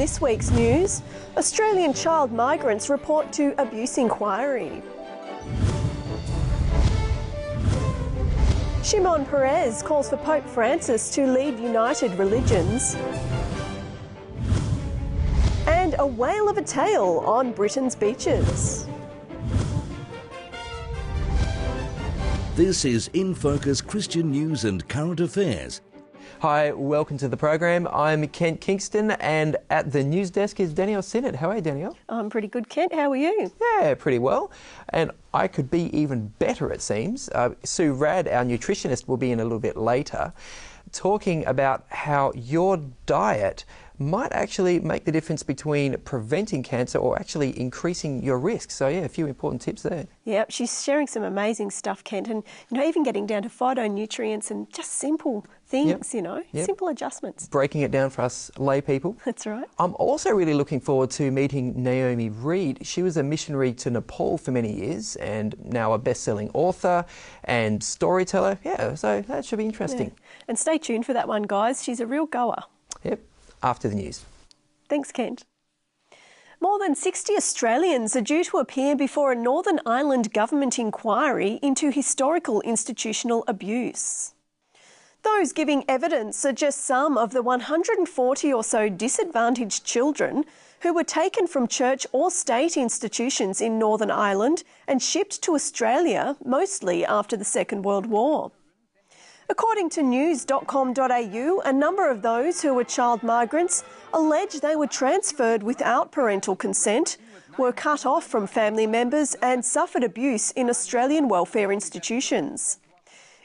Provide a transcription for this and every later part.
this week's news, Australian child migrants report to abuse inquiry. Shimon Peres calls for Pope Francis to lead united religions. And a whale of a tale on Britain's beaches. This is InFocus Christian News and Current Affairs. Hi, welcome to the program. I'm Kent Kingston, and at the news desk is Danielle Sinnott. How are you, Danielle? I'm pretty good, Kent. How are you? Yeah, pretty well. And I could be even better, it seems. Sue Radd, our nutritionist, will be in a little bit later, talking about how your diet might actually make the difference between preventing cancer or actually increasing your risk. So yeah, a few important tips there. Yeah, she's sharing some amazing stuff, Kent, and even getting down to phytonutrients and just simple things, simple adjustments. Breaking it down for us lay people. That's right. I'm also really looking forward to meeting Naomi Reed. She was a missionary to Nepal for many years and now a best-selling author and storyteller. Yeah, so that should be interesting. Yeah. And stay tuned for that one, guys. She's a real goer. Yep. After the news. Thanks, Kent. More than 60 Australians are due to appear before a Northern Ireland government inquiry into historical institutional abuse. Those giving evidence are just some of the 140 or so disadvantaged children who were taken from church or state institutions in Northern Ireland and shipped to Australia, mostly after the Second World War. According to news.com.au, a number of those who were child migrants allege they were transferred without parental consent, were cut off from family members and suffered abuse in Australian welfare institutions.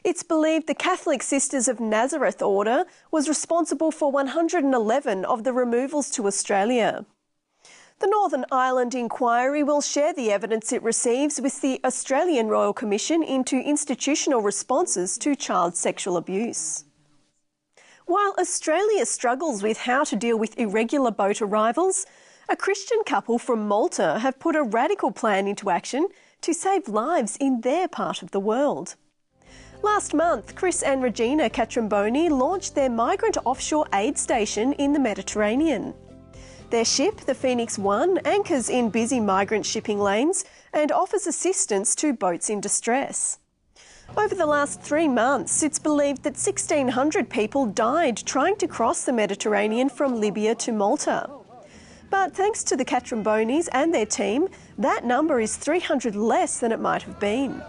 It's believed the Catholic Sisters of Nazareth order was responsible for 111 of the removals to Australia. The Northern Ireland inquiry will share the evidence it receives with the Australian Royal Commission into institutional responses to child sexual abuse. While Australia struggles with how to deal with irregular boat arrivals, a Christian couple from Malta have put a radical plan into action to save lives in their part of the world. Last month, Chris and Regina Catrimboni launched their migrant offshore aid station in the Mediterranean. Their ship, the Phoenix One, anchors in busy migrant shipping lanes and offers assistance to boats in distress. Over the last 3 months, it's believed that 1,600 people died trying to cross the Mediterranean from Libya to Malta. But thanks to the Catrimbonis and their team, that number is 300 less than it might have been.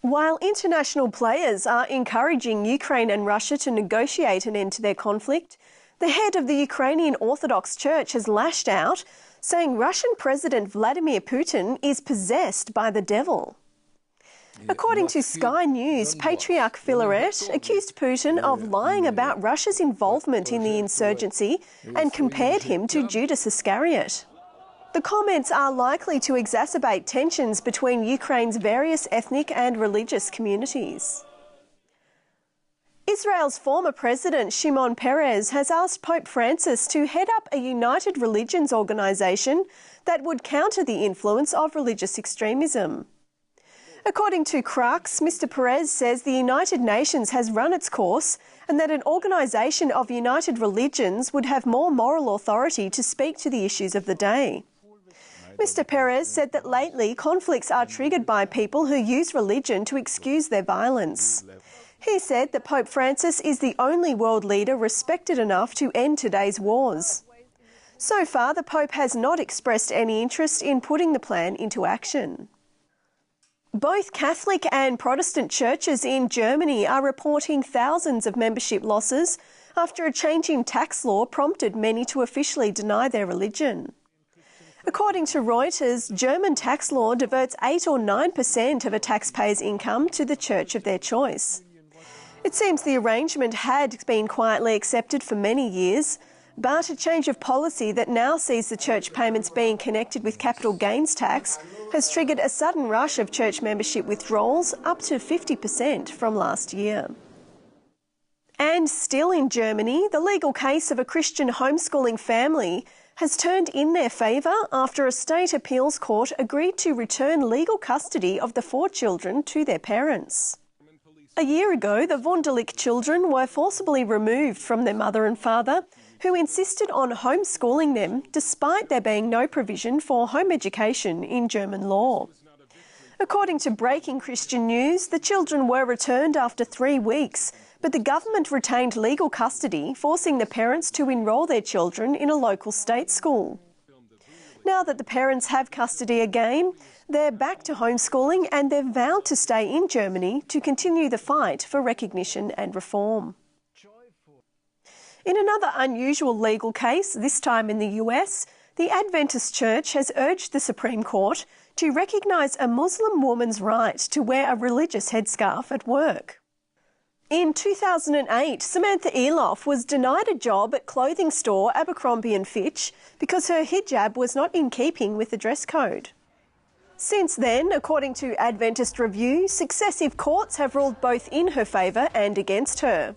While international players are encouraging Ukraine and Russia to negotiate an end to their conflict, the head of the Ukrainian Orthodox Church has lashed out, saying Russian President Vladimir Putin is possessed by the devil. According to Sky News, Patriarch Filaret accused Putin of lying about Russia's involvement in the insurgency and compared him to Judas Iscariot. The comments are likely to exacerbate tensions between Ukraine's various ethnic and religious communities. Israel's former president, Shimon Peres, has asked Pope Francis to head up a united religions organisation that would counter the influence of religious extremism. According to Crux, Mr Peres says the United Nations has run its course and that an organisation of united religions would have more moral authority to speak to the issues of the day. Mr Peres said that lately conflicts are triggered by people who use religion to excuse their violence. He said that Pope Francis is the only world leader respected enough to end today's wars. So far, the Pope has not expressed any interest in putting the plan into action. Both Catholic and Protestant churches in Germany are reporting thousands of membership losses after a change in tax law prompted many to officially deny their religion. According to Reuters, German tax law diverts 8 or 9% of a taxpayer's income to the church of their choice. It seems the arrangement had been quietly accepted for many years, but a change of policy that now sees the church payments being connected with capital gains tax has triggered a sudden rush of church membership withdrawals, up to 50% from last year. And still in Germany, the legal case of a Christian homeschooling family has turned in their favour after a state appeals court agreed to return legal custody of the 4 children to their parents. A year ago, the Wunderlich children were forcibly removed from their mother and father, who insisted on homeschooling them despite there being no provision for home education in German law. According to Breaking Christian News, the children were returned after 3 weeks, but the government retained legal custody, forcing the parents to enrol their children in a local state school. Now that the parents have custody again, they're back to homeschooling and they've vowed to stay in Germany to continue the fight for recognition and reform. In another unusual legal case, this time in the US, the Adventist Church has urged the Supreme Court to recognise a Muslim woman's right to wear a religious headscarf at work. In 2008, Samantha Eloff was denied a job at clothing store Abercrombie & Fitch because her hijab was not in keeping with the dress code. Since then, according to Adventist Review, successive courts have ruled both in her favour and against her.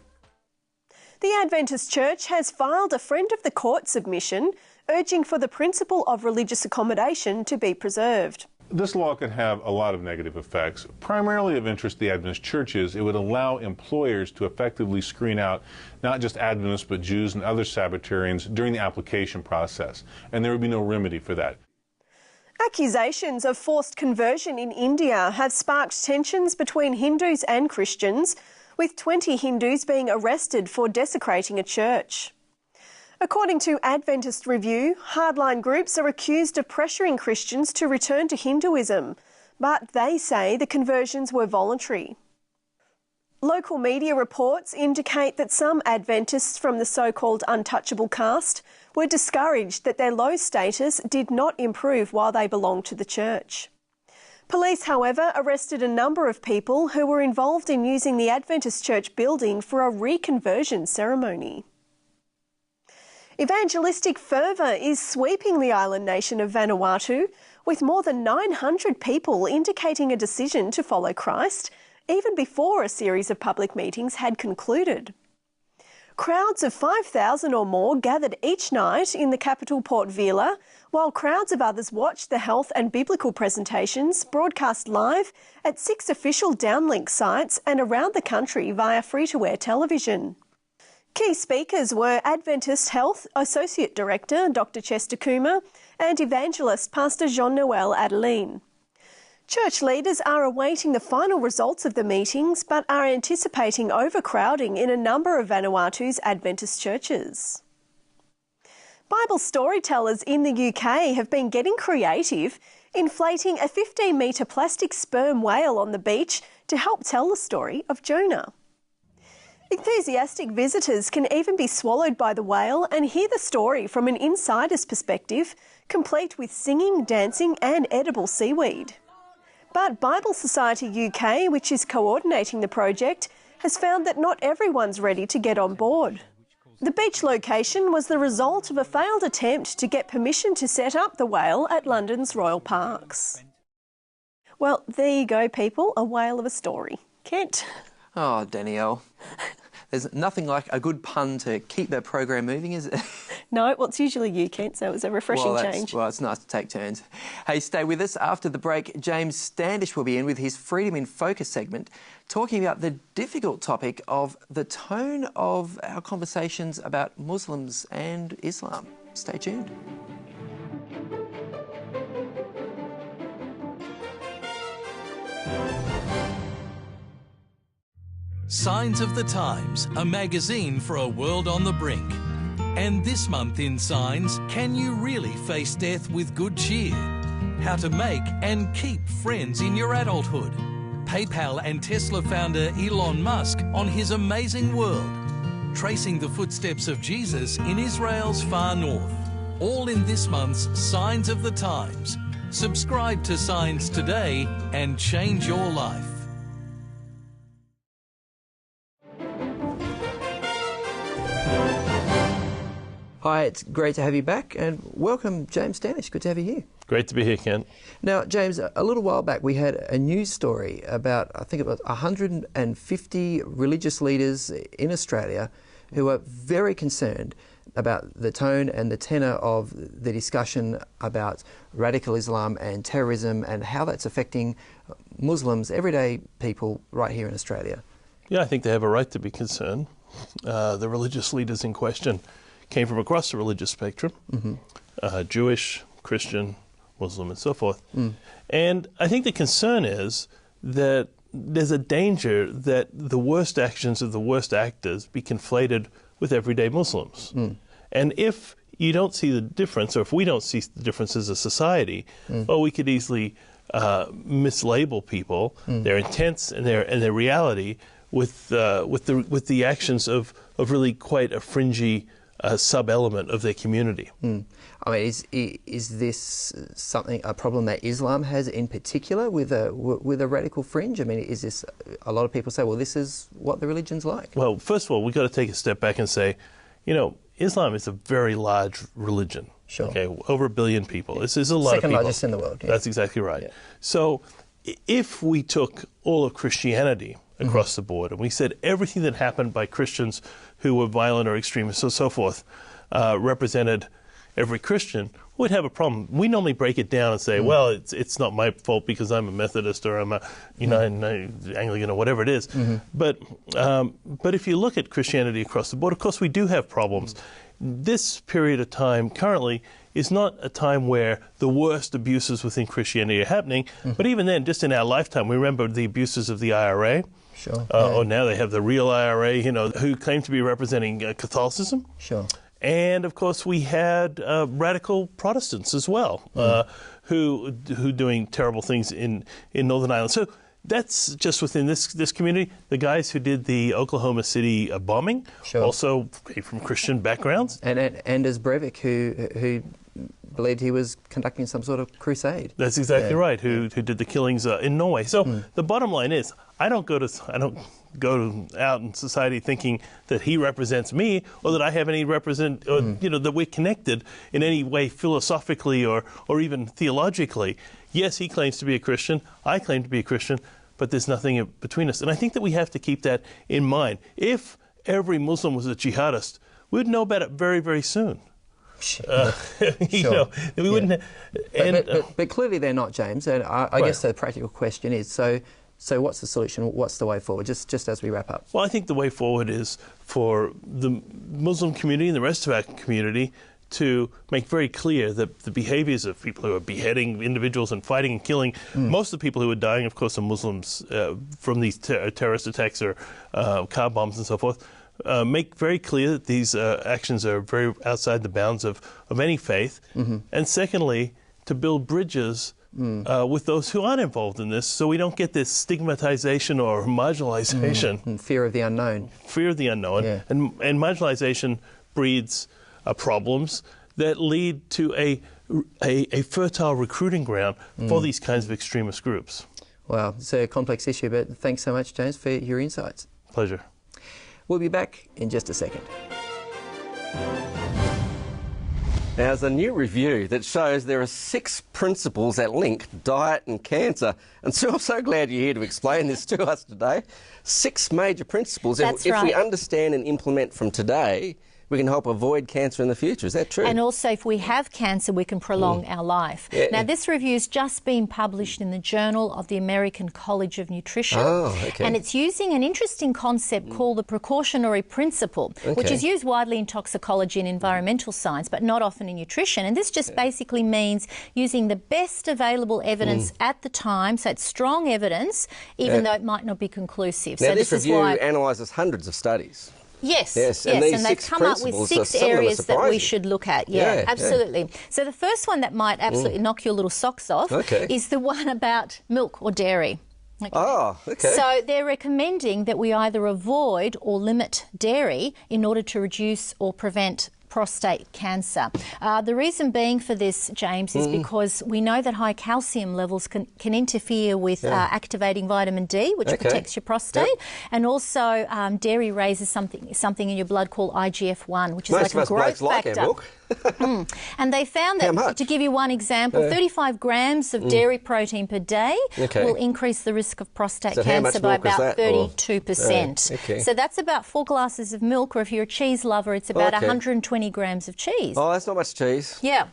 The Adventist Church has filed a Friend of the Court submission urging for the principle of religious accommodation to be preserved. This law can have a lot of negative effects. Primarily of interest to the Adventist churches, it would allow employers to effectively screen out not just Adventists but Jews and other Sabbatarians during the application process, and there would be no remedy for that. Accusations of forced conversion in India have sparked tensions between Hindus and Christians, with 20 Hindus being arrested for desecrating a church. According to Adventist Review, hardline groups are accused of pressuring Christians to return to Hinduism, but they say the conversions were voluntary. Local media reports indicate that some Adventists from the so-called untouchable caste were discouraged that their low status did not improve while they belonged to the church. Police, however, arrested a number of people who were involved in using the Adventist church building for a reconversion ceremony. Evangelistic fervour is sweeping the island nation of Vanuatu, with more than 900 people indicating a decision to follow Christ, even before a series of public meetings had concluded. Crowds of 5,000 or more gathered each night in the capital Port Vila, while crowds of others watched the health and biblical presentations broadcast live at 6 official downlink sites and around the country via free-to-air television. Key speakers were Adventist Health Associate Director Dr. Chester Coomer and Evangelist Pastor Jean-Noel Adelaide. Church leaders are awaiting the final results of the meetings but are anticipating overcrowding in a number of Vanuatu's Adventist churches. Bible storytellers in the UK have been getting creative, inflating a 15-metre plastic sperm whale on the beach to help tell the story of Jonah. Enthusiastic visitors can even be swallowed by the whale and hear the story from an insider's perspective, complete with singing, dancing and edible seaweed. But Bible Society UK, which is coordinating the project, has found that not everyone's ready to get on board. The beach location was the result of a failed attempt to get permission to set up the whale at London's Royal Parks. Well, there you go, people, a whale of a story. Kent? Oh, Danielle. There's nothing like a good pun to keep that program moving, is it? No, well, it's usually you, Kent, so it was a refreshing change. Well, it's nice to take turns. Hey, stay with us. After the break, James Standish will be in with his Freedom in Focus segment, talking about the difficult topic of the tone of our conversations about Muslims and Islam. Stay tuned. Signs of the Times, a magazine for a world on the brink. And this month in Signs, can you really face death with good cheer? How to make and keep friends in your adulthood. PayPal and Tesla founder Elon Musk on his amazing world. Tracing the footsteps of Jesus in Israel's far north. All in this month's Signs of the Times. Subscribe to Signs today and change your life. Hi, it's great to have you back, and welcome, James Standish. Good to have you here. Great to be here, Kent. Now, James, a little while back we had a news story about, I think it was 150 religious leaders in Australia who are very concerned about the tone and the tenor of the discussion about radical Islam and terrorism and how that's affecting Muslims, everyday people right here in Australia. Yeah, I think they have a right to be concerned. The religious leaders in question came from across the religious spectrum, Jewish, Christian, Muslim, and so forth. And I think the concern is that there's a danger that the worst actions of the worst actors be conflated with everyday Muslims. And if you don't see the difference, or if we don't see the difference as a society, well, we could easily mislabel people, their intents and their reality, with the actions of really quite a fringy sub-element of their community. I mean, is this a problem that Islam has in particular with a radical fringe? I mean, is this, a lot of people say, well, this is what the religion's like? Well, first of all, we've got to take a step back and say, you know, Islam is a very large religion. Sure. Okay, over 1 billion people. This is a lot of people. Second largest in the world. Yeah. That's exactly right. Yeah. So if we took all of Christianity across the board and we said everything that happened by Christians who were violent or extremists or so forth represented every Christian, we'd have a problem. We normally break it down and say, well, it's not my fault because I'm a Methodist or I'm a Anglican or whatever it is. But if you look at Christianity across the board, of course we do have problems. This period of time currently is not a time where the worst abuses within Christianity are happening, but even then, just in our lifetime, we remember the abuses of the IRA. Sure. Or now they have the real IRA, you know, who claim to be representing Catholicism. Sure. And of course, we had radical Protestants as well, who doing terrible things in Northern Ireland. So that's just within this community. The guys who did the Oklahoma City bombing also came from Christian backgrounds. And Anders Breivik, who believed he was conducting some sort of crusade. That's exactly right. Who did the killings in Norway? So the bottom line is, I don't go out in society thinking that he represents me or that I have any that we're connected in any way philosophically or even theologically. Yes, he claims to be a Christian. I claim to be a Christian, but there's nothing between us. And I think that we have to keep that in mind. If every Muslim was a jihadist, we'd know about it very, very soon. We wouldn't. But clearly they're not, James. And I guess the practical question is, so what's the solution? What's the way forward? Just as we wrap up. Well, I think the way forward is for the Muslim community and the rest of our community to make very clear that the behaviors of people who are beheading individuals and fighting and killing, most of the people who are dying, of course, are Muslims from these terrorist attacks or car bombs and so forth. Make very clear that these actions are very outside the bounds of any faith. And secondly, to build bridges with those who aren't involved in this, so we don't get this stigmatization or marginalization. Fear of the unknown. Fear of the unknown. Yeah. And marginalization breeds problems that lead to a fertile recruiting ground for these kinds of extremist groups. Well, it's a complex issue, but thanks so much, James, for your insights. Pleasure. We'll be back in just a second. Now, there's a new review that shows there are 6 principles that link diet and cancer. And Sue, I'm so glad you're here to explain this to us today. 6 major principles. That's if right. we understand and implement from today, we can help avoid cancer in the future. Is that true? And also, if we have cancer, we can prolong our life. Yeah. Now, this review's just been published in the Journal of the American College of Nutrition. Oh, okay. And it's using an interesting concept called the precautionary principle, which is used widely in toxicology and environmental science, but not often in nutrition. And this just basically means using the best available evidence at the time, so it's strong evidence, even though it might not be conclusive. Now, so this is review why analyses hundreds of studies. Yes, and these and they've 6 come up with principles 6 are some of them are areas that we surprising. should look at. Yeah, Absolutely. So the first one that might absolutely knock your little socks off is the one about milk or dairy. Okay. Oh, okay. So they're recommending that we either avoid or limit dairy in order to reduce or prevent prostate cancer. The reason being for this, James, is because we know that high calcium levels can interfere with activating vitamin D, which protects your prostate, and also dairy raises something in your blood called IGF-1, which is Most like a of us growth blokes like factor. our milk. And they found that, to give you one example, 35 grams of dairy protein per day will increase the risk of prostate cancer by about 32%. So that's about 4 glasses of milk, or if you're a cheese lover, it's about 120 grams of cheese. Oh, that's not much cheese. Yeah.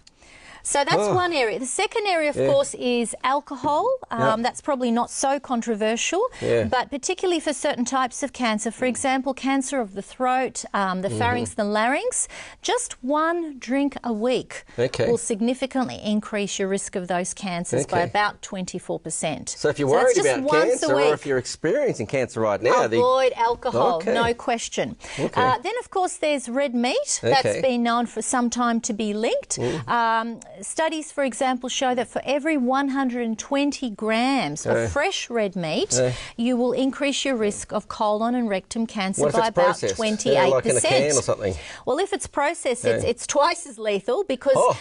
So that's one area. The second area, of course, is alcohol. That's probably not so controversial, but particularly for certain types of cancer, for example, cancer of the throat, the pharynx, the larynx, just one drink a week will significantly increase your risk of those cancers by about 24%. So if you're worried about cancer, or if you're experiencing cancer right now, avoid alcohol, no question. Then, of course, there's red meat. That's been known for some time to be linked. Studies, for example, show that for every 120 grams of fresh red meat, you will increase your risk of colon and rectum cancer by about 28%. Like in a can or something? Well, if it's processed, it's twice as lethal because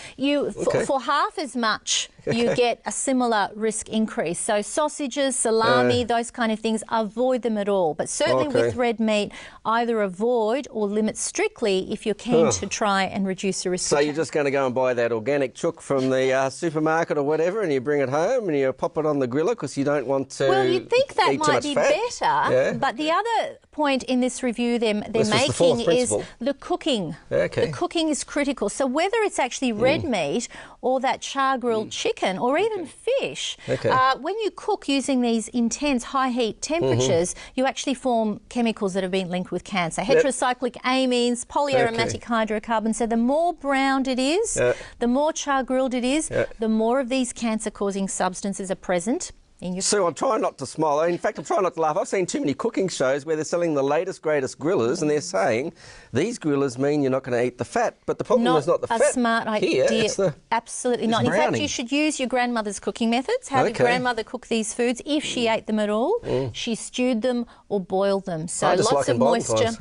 for half as much you get a similar risk increase. So sausages, salami, those kind of things, avoid them at all. But certainly with red meat, either avoid or limit strictly if you're keen to try and reduce the risk. So you're just going to go and buy that organic chook from the supermarket or whatever, and you bring it home and you pop it on the griller because you don't want to. Well, you'd think that might be better, but the other point in this review they're making is the cooking. The cooking is critical. So whether it's actually red meat or that char-grilled chicken or even fish, when you cook using these intense high heat temperatures, you actually form chemicals that have been linked with cancer. Heterocyclic amines, polyaromatic hydrocarbons. So the more browned it is, the more char-grilled it is, the more of these cancer-causing substances are present. So I'm trying not to smile. In fact, I'm trying not to laugh. I've seen too many cooking shows where they're selling the latest, greatest grillers, and they're saying these grillers mean you're not going to eat the fat. But the problem is not the fat. Not a smart idea. It's absolutely not. In fact, you should use your grandmother's cooking methods. Have your grandmother cook these foods. If she ate them at all, she stewed them or boiled them. So lots of moisture.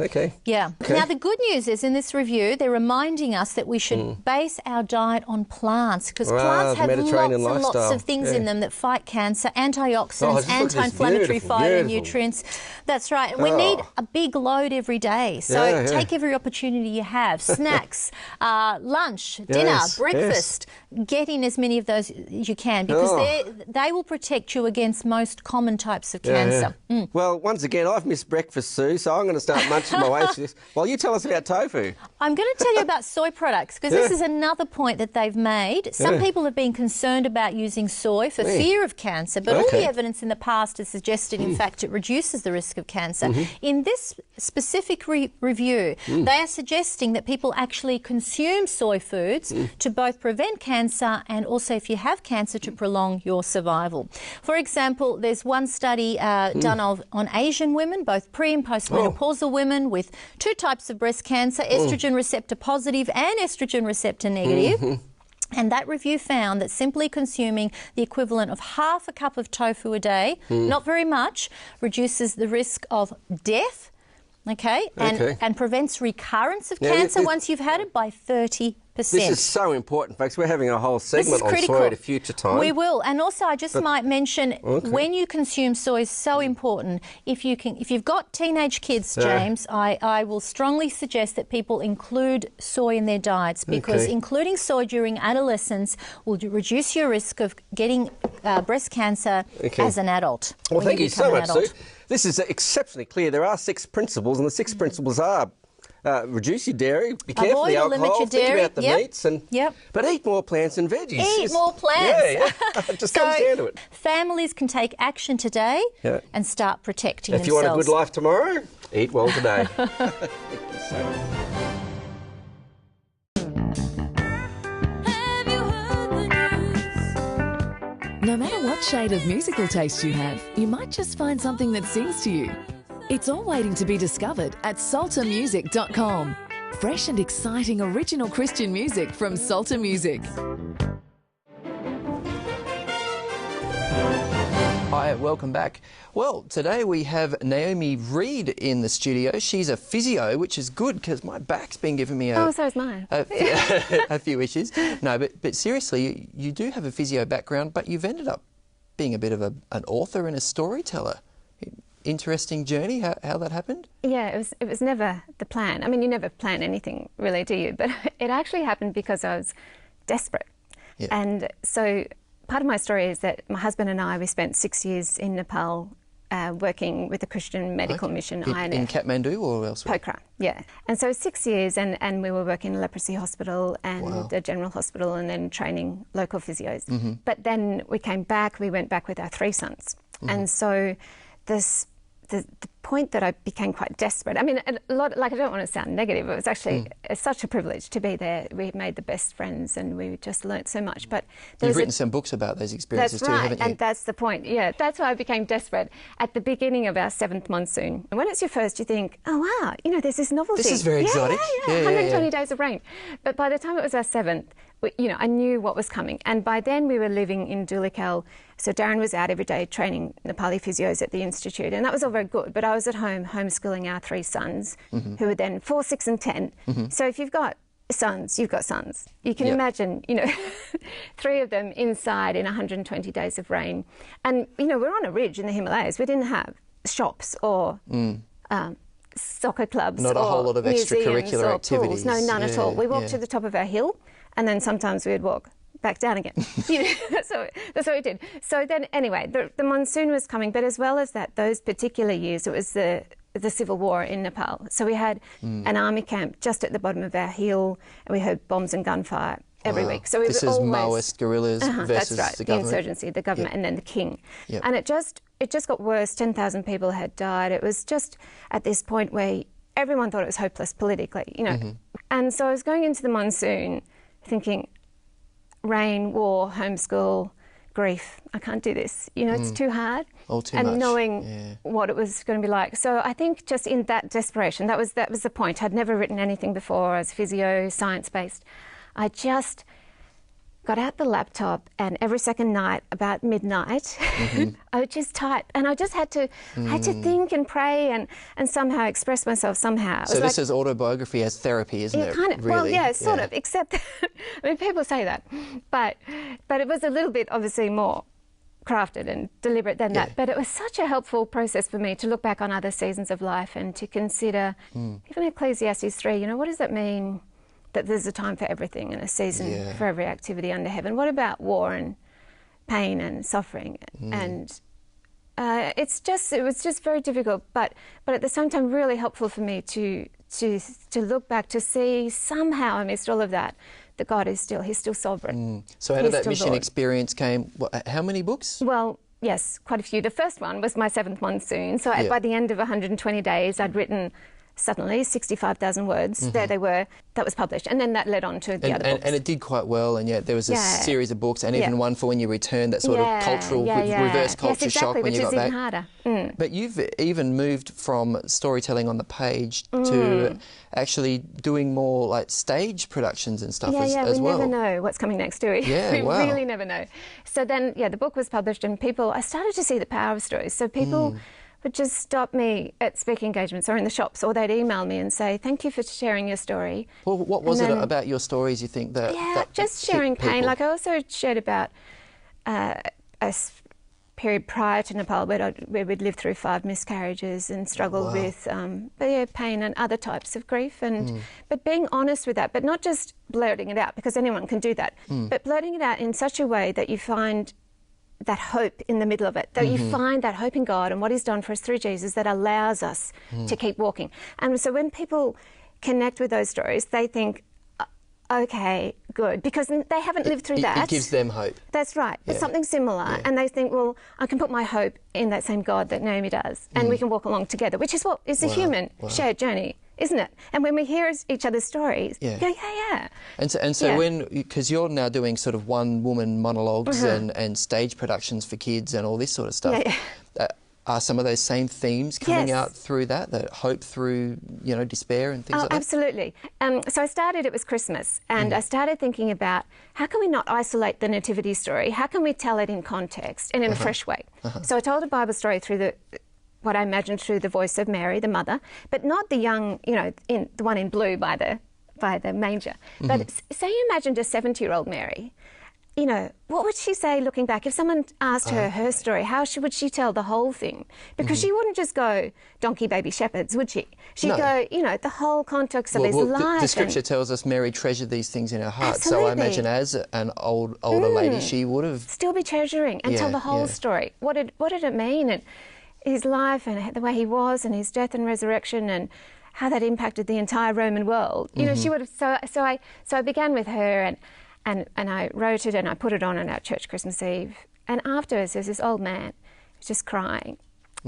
Now, the good news is in this review, they're reminding us that we should base our diet on plants because plants have lots and lots of things in them that fight cancer. Antioxidants, anti-inflammatory phytonutrients. That's right. And we need a big load every day. So take every opportunity you have. Snacks, lunch, dinner, breakfast. Get in as many of those as you can because they will protect you against most common types of cancer. Well, once again, I've missed breakfast, Sue, so I'm going to start munching my way through this. Well, you tell us about tofu. I'm going to tell you about soy products because this is another point that they've made. Some people have been concerned about using soy for fear of cancer, but all the evidence in the past has suggested, in fact, it reduces the risk of cancer. In this specific review, they are suggesting that people actually consume soy foods to both prevent cancer and also, if you have cancer, to prolong your survival. For example, there's one study done on Asian women, both pre- and postmenopausal women with two types of breast cancer, estrogen receptor positive and estrogen receptor negative. And that review found that simply consuming the equivalent of half a cup of tofu a day, not very much, reduces the risk of death, and prevents recurrence of cancer once you've had it by 30%. This is so important, folks. We're having a whole segment on soy at a future time. We will. And also, I just might mention, when you consume soy is so important. If you've got teenage kids, James, I will strongly suggest that people include soy in their diets because including soy during adolescence will reduce your risk of getting breast cancer as an adult. Well, thank you so much, Sue. This is exceptionally clear. There are 6 principles, and the 6 principles are reduce your dairy, be careful of the alcohol, think about the meats, and but eat more plants and veggies. Eat more plants. It just comes down to it. Families can take action today and start protecting themselves. If you want a good life tomorrow, eat well today. No matter what shade of musical taste you have, you might just find something that sings to you. It's all waiting to be discovered at saltermusic.com. Fresh and exciting original Christian music from Salter Music. Hi, welcome back. Well, today we have Naomi Reed in the studio. She's a physio, which is good because my back's been giving me so is mine. a few issues. No, but seriously, you do have a physio background, but you've ended up being a bit of an author and a storyteller. Interesting journey, how that happened? Yeah, it was never the plan. I mean, you never plan anything, really, do you? But it actually happened because I was desperate. And so part of my story is that my husband and I, we spent 6 years in Nepal working with the Christian medical mission, INF. In Kathmandu or elsewhere? Pokhara, yeah. And so 6 years, and we were working in a leprosy hospital and a general hospital, and then training local physios. But then we came back, we went back with our 3 sons. And so the point that I became quite desperate. I mean, a lot, like, I don't want to sound negative, it was actually such a privilege to be there. We made the best friends and we just learnt so much. But you've written some books about those experiences too, haven't you? And that's the point, yeah. That's why I became desperate at the beginning of our 7th monsoon. And when it's your first, you think, oh, wow, you know, there's this novelty. This is very exotic. Yeah, 120 days of rain. But by the time it was our 7th, you know, I knew what was coming. And by then we were living in Dhulikhel. So Darren was out every day training Nepali physios at the Institute, and that was all very good. But I was at home homeschooling our 3 sons, who were then 4, 6 and 10. So if you've got sons, you've got sons. You can imagine, you know, 3 of them inside in 120 days of rain. And, you know, we're on a ridge in the Himalayas. We didn't have shops or soccer clubs, not a whole lot of extracurricular activities. Pools. No, none at all. We walked to the top of our hill, and then sometimes we'd walk back down again. You know, that's what we did. So then, anyway, the monsoon was coming, but as well as that, those particular years, it was the civil war in Nepal. So we had an army camp just at the bottom of our hill, and we heard bombs and gunfire every week. So this is Maoist guerrillas versus that's right, the government. The insurgency, the government, and then the king. And it just got worse. 10,000 people had died. It was just at this point where everyone thought it was hopeless politically, you know. And so I was going into the monsoon thinking, rain, war, homeschool, grief. I can't do this. You know, it's too hard. All too and much. knowing what it was going to be like. So I think just in that desperation, that was the point. I'd never written anything before as physio, science-based. I just got out the laptop, and every second night, about midnight, I would just type, and I just had to think and pray and somehow express myself somehow. So this is autobiography as therapy, isn't it? Kind of. Really? Well, yeah, sort of. Except, that, I mean, people say that, but it was a little bit obviously more crafted and deliberate than that. But it was such a helpful process for me to look back on other seasons of life and to consider, even Ecclesiastes 3. You know, what does that mean? That there's a time for everything and a season for every activity under heaven. What about war and pain and suffering? And it was just very difficult, but at the same time really helpful for me to look back, to see somehow amidst all of that God is still sovereign. So out of that mission experience came how many books? Well, yes, quite a few. The first one was my 7th monsoon. So by the end of 120 days, I'd written suddenly 65,000 words. There they were. That was published, and then that led on to the other books. And it did quite well, and yet there was a series of books, and even one for when you returned, that sort of cultural reverse culture shock when you got back. Yes, exactly, which is even harder. But you've even moved from storytelling on the page to actually doing more like stage productions and stuff as well. We never know what's coming next, do we? Yeah, we really never know. So then, the book was published, and I started to see the power of stories. So people would just stop me at speaking engagements or in the shops, or they'd email me and say, thank you for sharing your story. Well, what was it about your stories you think that just sharing pain. Like I also shared about a period prior to Nepal where we'd lived through 5 miscarriages and struggled with pain and other types of grief, and but being honest with that, but not just blurting it out, because anyone can do that, but blurting it out in such a way that you find that hope in the middle of it, that you find that hope in God and what He's done for us through Jesus that allows us to keep walking. And so when people connect with those stories, they think, okay, good, because they haven't lived through that. It gives them hope. That's right. It's something similar. And they think, well, I can put my hope in that same God that Naomi does, and we can walk along together, which is what is a human shared journey, isn't it? And when we hear each other's stories, you go, And so when, because you're now doing sort of one-woman monologues and stage productions for kids and all this sort of stuff, are some of those same themes coming out through that hope through, despair and things like that? Absolutely. So I started, it was Christmas, and I started thinking about how can we not isolate the nativity story? How can we tell it in context and in a fresh way? So I told a Bible story through what I imagined through the voice of Mary, the mother, but not the young, in the one in blue by the manger. But say you imagined a 70-year-old Mary, what would she say looking back? If someone asked her story, how would she tell the whole thing? Because she wouldn't just go, donkey, baby, shepherds, would she? She'd go, the whole context of his life. The scripture tells us Mary treasured these things in her heart. Absolutely. So I imagine as an older lady, she would have... Still be treasuring and tell the whole story. What did it mean? And his life and the way he was and his death and resurrection and how that impacted the entire Roman world. You know, she would have. So I began with her and I wrote it and I put it on our church Christmas Eve. And afterwards, there's this old man who's just crying,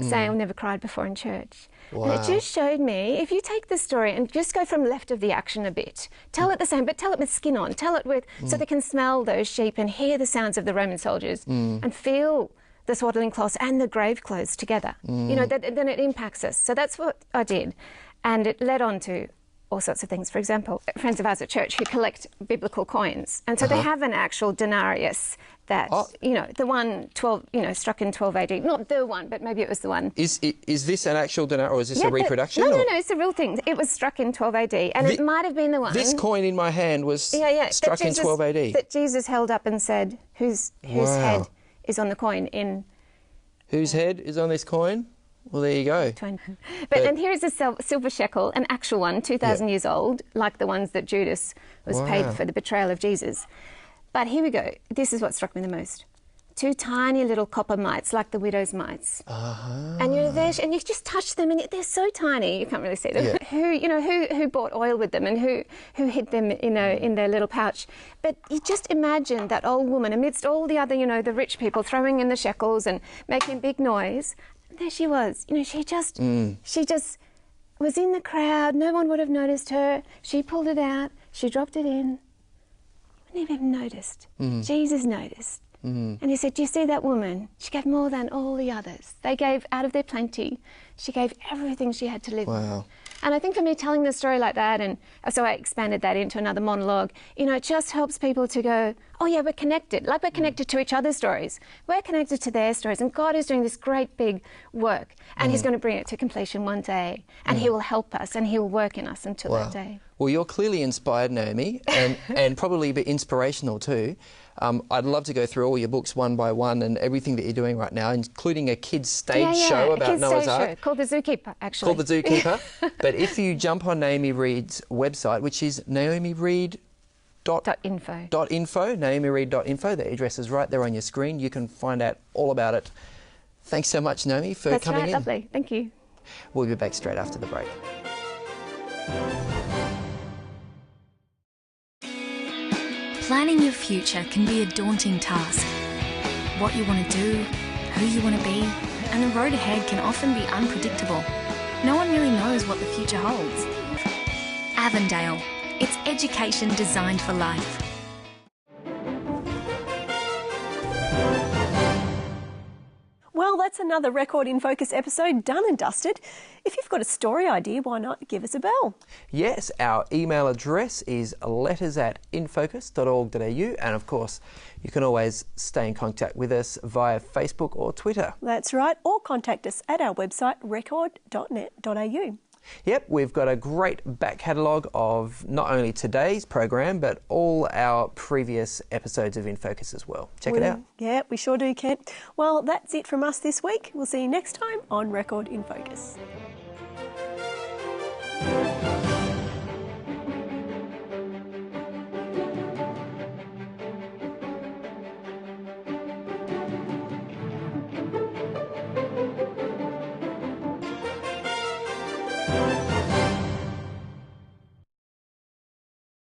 saying, "I've never cried before in church." Wow. And it just showed me, if you take the story and just go from left of the action a bit, tell it the same, but tell it with skin on, tell it with, so they can smell those sheep and hear the sounds of the Roman soldiers and feel the swaddling cloths and the grave clothes together. You know, then it impacts us. So that's what I did. And it led on to all sorts of things. For example, friends of ours at church who collect biblical coins. And so they have an actual denarius that, you know, the one 12, you know, struck in 12 AD. Not the one, but maybe it was the one. Is this an actual denarius or is this a reproduction? No, it's a real thing. It was struck in 12 AD. And it might have been the one. This coin in my hand was struck in 12 AD. That Jesus held up and said, whose head is on the coin in... Whose head is on this coin? Well, there you go. And here is a silver shekel, an actual one, 2,000 years old, like the ones that Judas was paid for the betrayal of Jesus. But here we go. This is what struck me the most. 2 tiny little copper mites, like the widow's mites. And you're there, and you just touch them, and they're so tiny you can't really see them. Who bought oil with them, and who hid them, you know, in their little pouch. But you just imagine that old woman amidst all the other, you know, the rich people throwing in the shekels and making big noise. There she was. You know, she just was in the crowd. No one would have noticed her. She pulled it out. She dropped it in. Wouldn't have even noticed. Jesus noticed. And he said, "Do you see that woman? She gave more than all the others. They gave out of their plenty. She gave everything she had to live on." And I think for me, telling the story like that, and so I expanded that into another monologue, you know, it just helps people to go, oh yeah, we're connected. Like we're connected to each other's stories. We're connected to their stories. And God is doing this great big work. And he's going to bring it to completion one day. And he will help us and he will work in us until that day. Well, you're clearly inspired, Naomi, and probably a bit inspirational too. I'd love to go through all your books one by one and everything that you're doing right now, including a kids' stage show about Noah's Ark. Called The Zookeeper, actually. Called The Zookeeper. But if you jump on Naomi Reed's website, which is naomireed.info, naomireed.info, the address is right there on your screen. You can find out all about it. Thanks so much, Naomi, for coming in. Lovely. Thank you. We'll be back straight after the break. Planning your future can be a daunting task. What you want to do, who you want to be, and the road ahead can often be unpredictable. No one really knows what the future holds. Avondale. It's education designed for life. Well, that's another Record in Focus episode done and dusted. If you've got a story idea, why not give us a bell? Yes, our email address is letters@infocus.org.au, and of course, you can always stay in contact with us via Facebook or Twitter. That's right, or contact us at our website record.net.au. Yep, we've got a great back catalogue of not only today's program, but all our previous episodes of InFocus as well. Check it out. Yeah, we sure do, Kent. Well, that's it from us this week. We'll see you next time on Record in Focus.